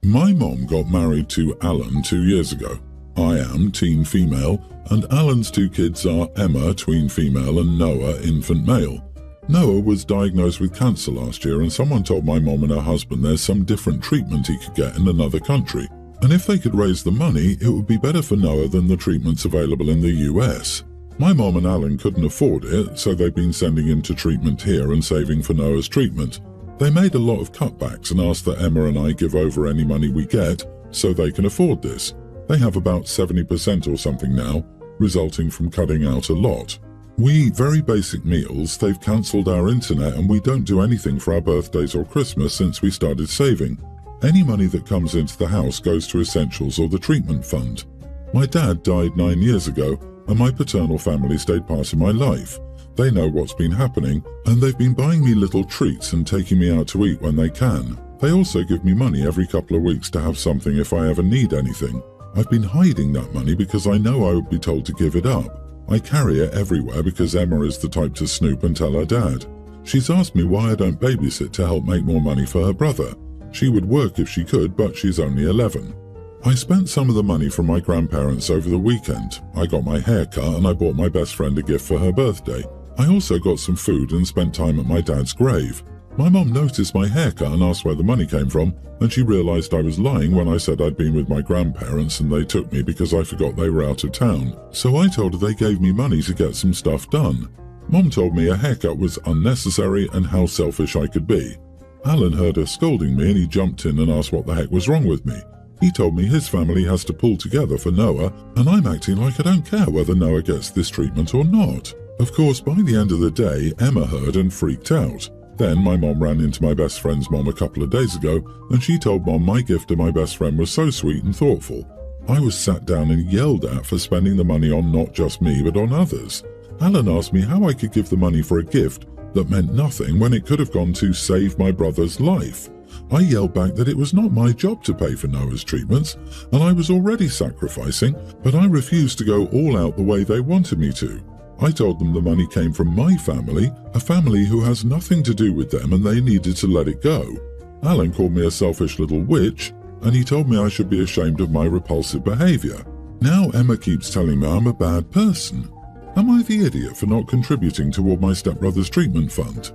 My mom got married to Alan 2 years ago. I am teen female, and Alan's 2 kids are Emma, tween female, and Noah, infant male. Noah was diagnosed with cancer last year, and someone told my mom and her husband there's some different treatment he could get in another country, and if they could raise the money, it would be better for Noah than the treatments available in the US. My mom and Alan couldn't afford it, so they've been sending him to treatment here and saving for Noah's treatment. They made a lot of cutbacks and asked that Emma and I give over any money we get so they can afford this. They have about 70% or something now, resulting from cutting out a lot. We eat very basic meals, they've cancelled our internet, and we don't do anything for our birthdays or Christmas since we started saving. Any money that comes into the house goes to essentials or the treatment fund. My dad died 9 years ago, and my paternal family stayed part of my life. They know what's been happening, and they've been buying me little treats and taking me out to eat when they can. They also give me money every couple of weeks to have something if I ever need anything. I've been hiding that money because I know I would be told to give it up. I carry it everywhere because Emma is the type to snoop and tell her dad. She's asked me why I don't babysit to help make more money for her brother. She would work if she could, but she's only 11. I spent some of the money from my grandparents over the weekend. I got my hair cut and I bought my best friend a gift for her birthday. I also got some food and spent time at my dad's grave. My mom noticed my haircut and asked where the money came from, and she realized I was lying when I said I'd been with my grandparents and they took me because I forgot they were out of town. So I told her they gave me money to get some stuff done. Mom told me a haircut was unnecessary and how selfish I could be. Alan heard her scolding me and he jumped in and asked what the heck was wrong with me. He told me his family has to pull together for Noah, and I'm acting like I don't care whether Noah gets this treatment or not. Of course, by the end of the day, Emma heard and freaked out. Then my mom ran into my best friend's mom a couple of days ago, and she told Mom my gift to my best friend was so sweet and thoughtful. I was sat down and yelled at for spending the money on not just me but on others. Alan asked me how I could give the money for a gift that meant nothing when it could have gone to save my brother's life. I yelled back that it was not my job to pay for Noah's treatments, and I was already sacrificing, but I refused to go all out the way they wanted me to. I told them the money came from my family, a family who has nothing to do with them, and they needed to let it go. Alan called me a selfish little witch, and he told me I should be ashamed of my repulsive behavior. Now Emma keeps telling me I'm a bad person. Am I the idiot for not contributing toward my stepbrother's treatment fund?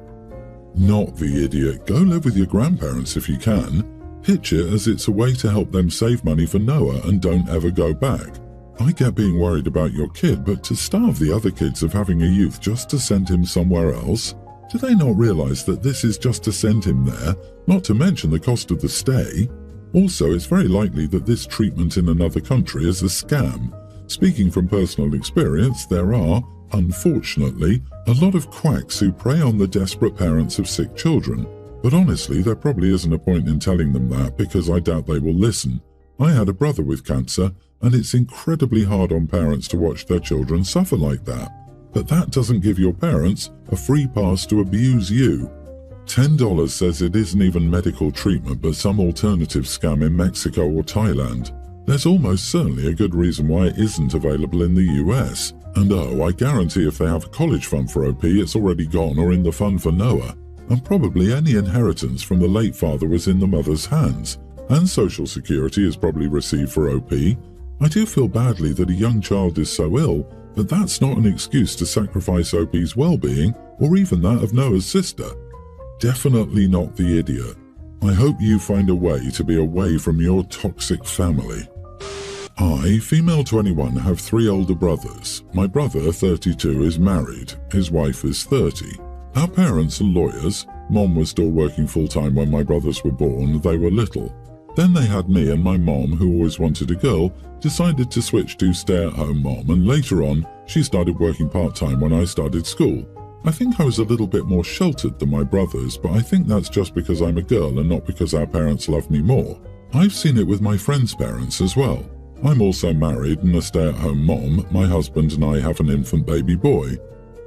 Not the idiot. Go live with your grandparents if you can. Pitch it as it's a way to help them save money for Noah and don't ever go back. I get being worried about your kid, but to starve the other kids of having a youth just to send him somewhere else? Do they not realize that this is just to send him there, not to mention the cost of the stay? Also, it's very likely that this treatment in another country is a scam. Speaking from personal experience, there are, unfortunately, a lot of quacks who prey on the desperate parents of sick children. But honestly, there probably isn't a point in telling them that because I doubt they will listen. I had a brother with cancer, and it's incredibly hard on parents to watch their children suffer like that. But that doesn't give your parents a free pass to abuse you. $10 says it isn't even medical treatment but some alternative scam in Mexico or Thailand. There's almost certainly a good reason why it isn't available in the US. And oh, I guarantee if they have a college fund for OP, it's already gone or in the fund for Noah. And probably any inheritance from the late father was in the mother's hands. And Social Security is probably received for OP. I do feel badly that a young child is so ill, but that's not an excuse to sacrifice OP's well-being or even that of Noah's sister. Definitely not the idiot. I hope you find a way to be away from your toxic family. I, female 21, have 3 older brothers. My brother, 32, is married. His wife is 30. Our parents are lawyers. Mom was still working full-time when my brothers were born. They were little. Then they had me, and my mom, who always wanted a girl, decided to switch to stay-at-home mom, and later on, she started working part-time when I started school. I think I was a little bit more sheltered than my brothers, but I think that's just because I'm a girl and not because our parents love me more. I've seen it with my friends' parents as well. I'm also married and a stay-at-home mom. My husband and I have an infant baby boy.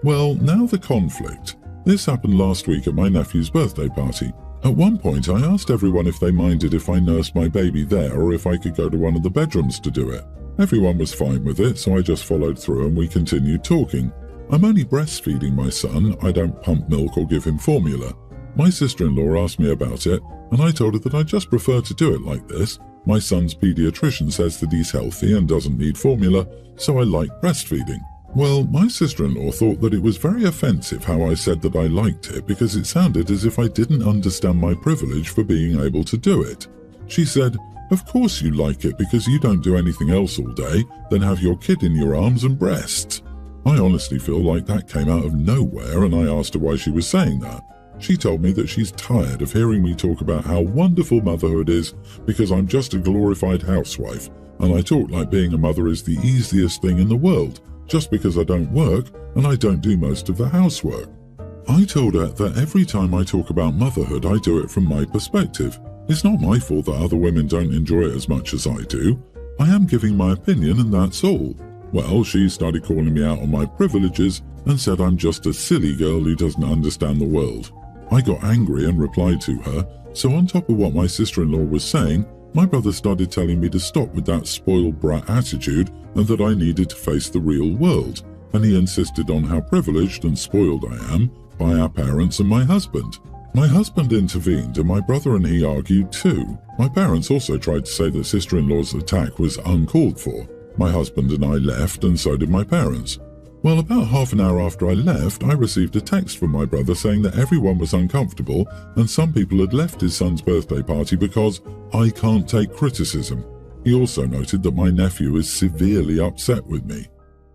Well, now the conflict. This happened last week at my nephew's birthday party. At one point, I asked everyone if they minded if I nursed my baby there or if I could go to one of the bedrooms to do it. Everyone was fine with it, so I just followed through and we continued talking. I'm only breastfeeding my son. I don't pump milk or give him formula. My sister-in-law asked me about it, and I told her that I just prefer to do it like this. My son's pediatrician says that he's healthy and doesn't need formula, so I like breastfeeding. Well, my sister-in-law thought that it was very offensive how I said that I liked it because it sounded as if I didn't understand my privilege for being able to do it. She said, "Of course you like it because you don't do anything else all day than have your kid in your arms and breasts." I honestly feel like that came out of nowhere, and I asked her why she was saying that. She told me that she's tired of hearing me talk about how wonderful motherhood is because I'm just a glorified housewife, and I talk like being a mother is the easiest thing in the world, just because I don't work and I don't do most of the housework. I told her that every time I talk about motherhood, I do it from my perspective. It's not my fault that other women don't enjoy it as much as I do. I am giving my opinion and that's all. Well, she started calling me out on my privileges and said I'm just a silly girl who doesn't understand the world. I got angry and replied to her, so on top of what my sister-in-law was saying, my brother started telling me to stop with that spoiled brat attitude and that I needed to face the real world, and he insisted on how privileged and spoiled I am by our parents and my husband. My husband intervened and my brother and he argued too. My parents also tried to say that sister-in-law's attack was uncalled for. My husband and I left and so did my parents. Well, about half an hour after I left, I received a text from my brother saying that everyone was uncomfortable and some people had left his son's birthday party because I can't take criticism. He also noted that my nephew is severely upset with me.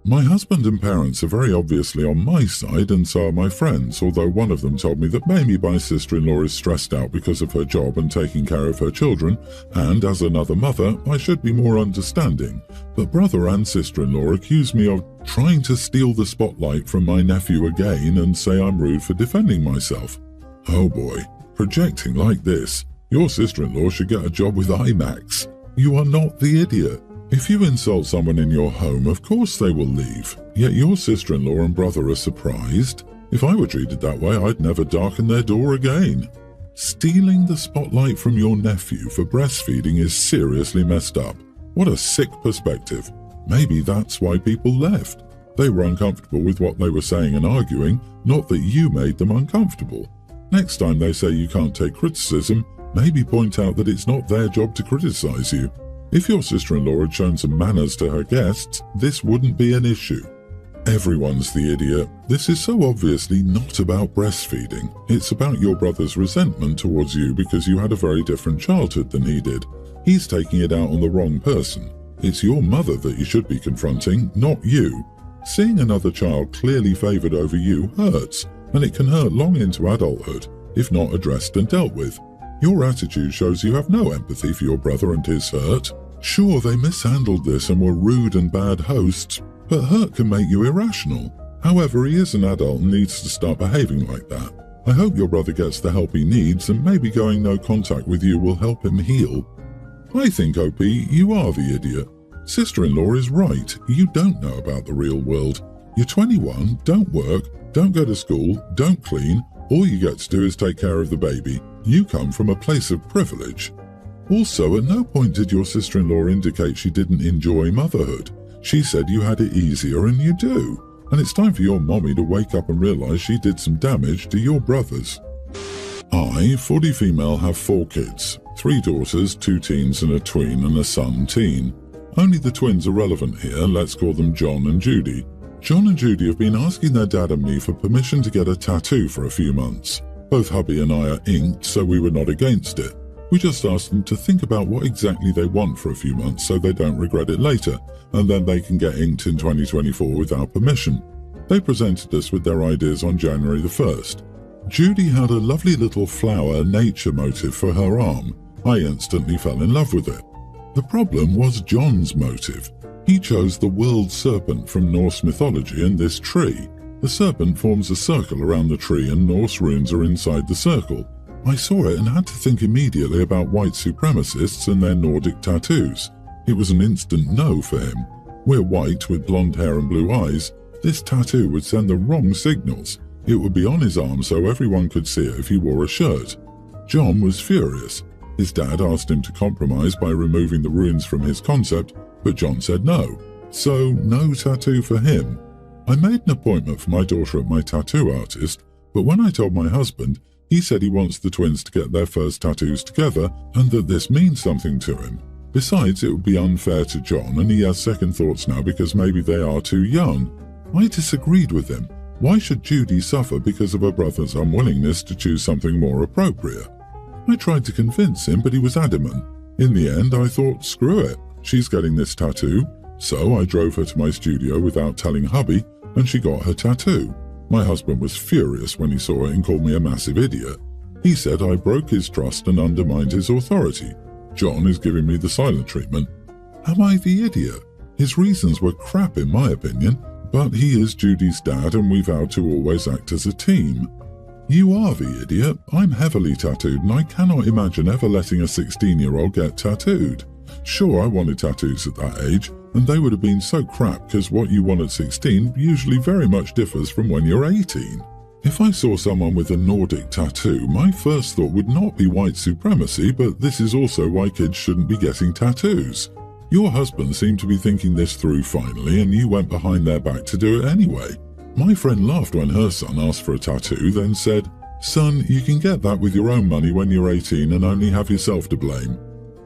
My husband and parents are very obviously on my side and so are my friends, although one of them told me that maybe my sister-in-law is stressed out because of her job and taking care of her children, and as another mother, I should be more understanding. But brother and sister-in-law accuse me of trying to steal the spotlight from my nephew again and say I'm rude for defending myself. Oh boy, projecting like this. Your sister-in-law should get a job with IMAX. You are not the idiot. If you insult someone in your home, of course they will leave. Yet your sister-in-law and brother are surprised. If I were treated that way, I'd never darken their door again. Stealing the spotlight from your nephew for breastfeeding is seriously messed up. What a sick perspective. Maybe that's why people left. They were uncomfortable with what they were saying and arguing, not that you made them uncomfortable. Next time they say you can't take criticism, maybe point out that it's not their job to criticize you. If your sister-in-law had shown some manners to her guests, this wouldn't be an issue. Everyone's the idiot. This is so obviously not about breastfeeding. It's about your brother's resentment towards you because you had a very different childhood than he did. He's taking it out on the wrong person. It's your mother that you should be confronting, not you. Seeing another child clearly favored over you hurts, and it can hurt long into adulthood, if not addressed and dealt with. Your attitude shows you have no empathy for your brother and his hurt. Sure, they mishandled this and were rude and bad hosts, but hurt can make you irrational. However, he is an adult and needs to start behaving like that. I hope your brother gets the help he needs and maybe going no contact with you will help him heal. I think, OP, you are the idiot. Sister-in-law is right. You don't know about the real world. You're 21, don't work, don't go to school, don't clean. All you get to do is take care of the baby. You come from a place of privilege. Also, at no point did your sister-in-law indicate she didn't enjoy motherhood. She said you had it easier and you do. And it's time for your mommy to wake up and realize she did some damage to your brothers. I, 40 female, have 4 kids. 3 daughters, 2 teens and a tween and a son teen. Only the twins are relevant here, let's call them John and Judy. John and Judy have been asking their dad and me for permission to get a tattoo for a few months. Both hubby and I are inked, so we were not against it. We just asked them to think about what exactly they want for a few months so they don't regret it later, and then they can get inked in 2024 with our permission. They presented us with their ideas on January the 1st. Judy had a lovely little flower nature motif for her arm. I instantly fell in love with it. The problem was John's motive. He chose the world serpent from Norse mythology and this tree. The serpent forms a circle around the tree and Norse runes are inside the circle. I saw it and had to think immediately about white supremacists and their Nordic tattoos. It was an instant no for him. We're white with blonde hair and blue eyes. This tattoo would send the wrong signals. It would be on his arm so everyone could see it if he wore a shirt. John was furious. His dad asked him to compromise by removing the runes from his concept, but John said no. So no tattoo for him. I made an appointment for my daughter at my tattoo artist, but when I told my husband, He said he wants the twins to get their first tattoos together and that this means something to him. Besides, it would be unfair to John, and he has second thoughts now because maybe they are too young. I disagreed with him. Why should Judy suffer because of her brother's unwillingness to choose something more appropriate? I tried to convince him, but he was adamant. In the end, I thought, screw it, she's getting this tattoo. So I drove her to my studio without telling Hubby, and she got her tattoo. My husband was furious when he saw it and called me a massive idiot. He said I broke his trust and undermined his authority. John is giving me the silent treatment. Am I the idiot? His reasons were crap in my opinion, but he is Judy's dad and we vowed to always act as a team. You are the idiot. I'm heavily tattooed and I cannot imagine ever letting a 16-year-old get tattooed. Sure, I wanted tattoos at that age, and they would have been so crap because what you want at 16 usually very much differs from when you're 18. If I saw someone with a Nordic tattoo, my first thought would not be white supremacy, but this is also why kids shouldn't be getting tattoos. Your husband seemed to be thinking this through finally, and you went behind their back to do it anyway. My friend laughed when her son asked for a tattoo, then said, "Son, you can get that with your own money when you're 18 and only have yourself to blame."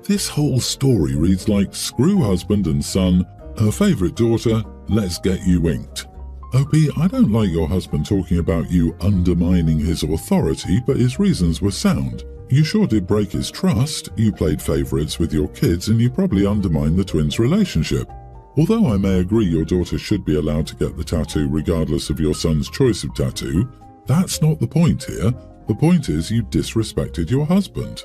This whole story reads like screw husband and son, her favourite daughter, let's get you inked. OP, I don't like your husband talking about you undermining his authority, but his reasons were sound. You sure did break his trust, you played favourites with your kids, and you probably undermined the twins' relationship. Although I may agree your daughter should be allowed to get the tattoo regardless of your son's choice of tattoo, that's not the point here. The point is you disrespected your husband.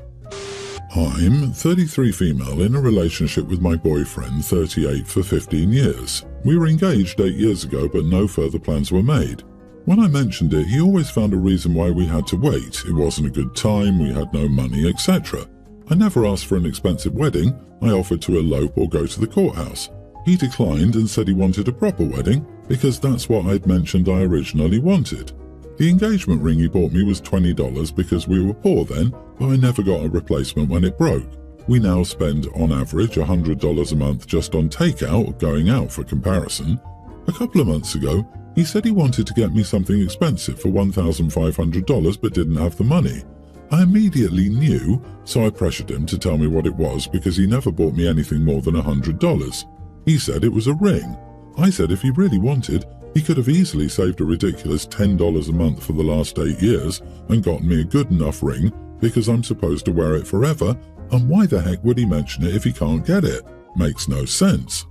I'm 33 female in a relationship with my boyfriend 38 for 15 years. We were engaged 8 years ago but no further plans were made. When I mentioned it, he always found a reason why we had to wait. It wasn't a good time, we had no money, etc. I never asked for an expensive wedding. I offered to elope or go to the courthouse. He declined and said he wanted a proper wedding because that's what I'd mentioned I originally wanted. The engagement ring he bought me was $20 because we were poor then, but I never got a replacement when it broke. We now spend on average $100 a month just on takeout or going out for comparison. A couple of months ago, he said he wanted to get me something expensive for $1,500 but didn't have the money. I immediately knew, so I pressured him to tell me what it was because he never bought me anything more than $100. He said it was a ring. I said if he really wanted, he could have easily saved a ridiculous $10 a month for the last 8 years and gotten me a good enough ring because I'm supposed to wear it forever, and why the heck would he mention it if he can't get it? Makes no sense.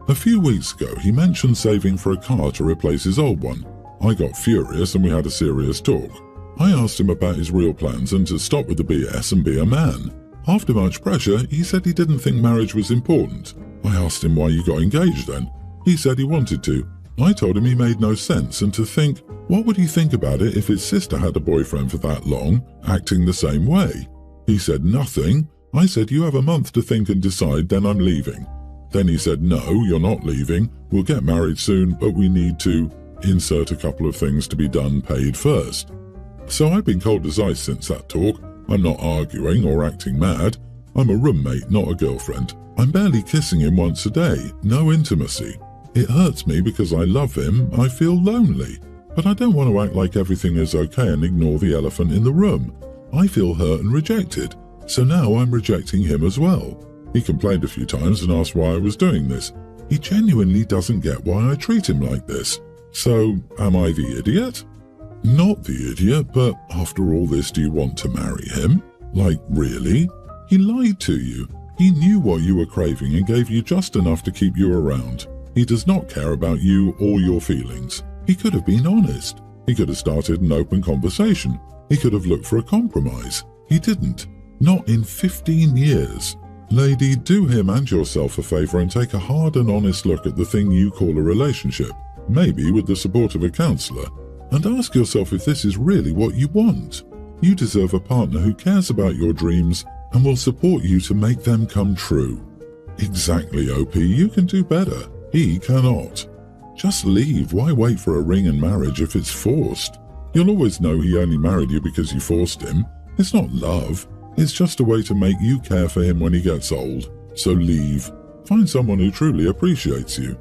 A few weeks ago, he mentioned saving for a car to replace his old one. I got furious and we had a serious talk. I asked him about his real plans and to stop with the BS and be a man. After much pressure, he said he didn't think marriage was important. I asked him why you got engaged then. He said he wanted to. I told him he made no sense and to think, what would he think about it if his sister had a boyfriend for that long, acting the same way? He said nothing. I said you have a month to think and decide, then I'm leaving. Then he said no, you're not leaving, we'll get married soon, but we need to insert a couple of things to be done paid first. So I've been cold as ice since that talk. I'm not arguing or acting mad. I'm a roommate, not a girlfriend. I'm barely kissing him once a day, no intimacy. It hurts me because I love him, I feel lonely. But I don't want to act like everything is okay and ignore the elephant in the room. I feel hurt and rejected, so now I'm rejecting him as well. He complained a few times and asked why I was doing this. He genuinely doesn't get why I treat him like this. So, am I the idiot? Not the idiot, but after all this, do you want to marry him? Like, really? He lied to you. He knew what you were craving and gave you just enough to keep you around. He does not care about you or your feelings. He could have been honest. He could have started an open conversation. He could have looked for a compromise. He didn't. Not in 15 years. Lady, do him and yourself a favour and take a hard and honest look at the thing you call a relationship, maybe with the support of a counsellor, and ask yourself if this is really what you want. You deserve a partner who cares about your dreams and will support you to make them come true. Exactly, OP, you can do better. He cannot. Just leave. Why wait for a ring and marriage if it's forced? You'll always know he only married you because you forced him. It's not love. It's just a way to make you care for him when he gets old. So leave. Find someone who truly appreciates you.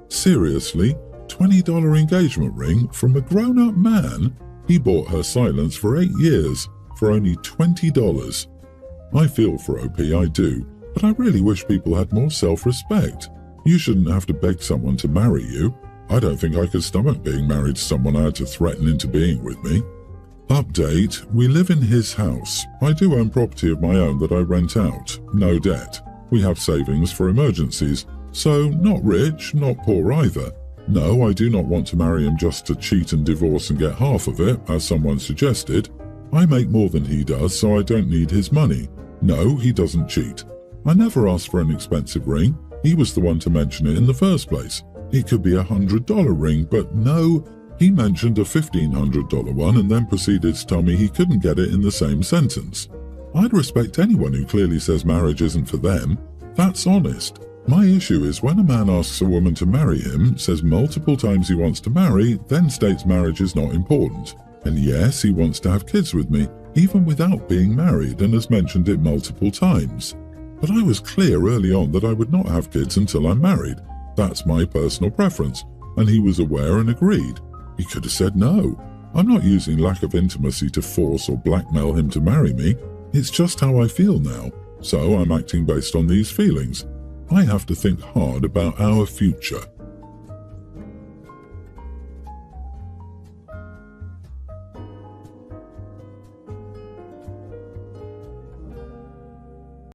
Seriously? $20 engagement ring from a grown-up man? He bought her silence for 8 years for only $20. I feel for OP, I do, but I really wish people had more self-respect. You shouldn't have to beg someone to marry you. I don't think I could stomach being married to someone I had to threaten into being with me. Update, we live in his house. I do own property of my own that I rent out. No debt. We have savings for emergencies. So, not rich, not poor either. No, I do not want to marry him just to cheat and divorce and get half of it, as someone suggested. I make more than he does, so I don't need his money. No, he doesn't cheat. I never asked for an expensive ring. He was the one to mention it in the first place. It could be a $100 ring, but no, he mentioned a $1,500 one and then proceeded to tell me he couldn't get it in the same sentence. I'd respect anyone who clearly says marriage isn't for them. That's honest. My issue is when a man asks a woman to marry him, says multiple times he wants to marry, then states marriage is not important. And yes, he wants to have kids with me, even without being married, and has mentioned it multiple times. But I was clear early on that I would not have kids until I'm married. That's my personal preference, and he was aware and agreed. He could have said no. I'm not using lack of intimacy to force or blackmail him to marry me. It's just how I feel now, so I'm acting based on these feelings. I have to think hard about our future.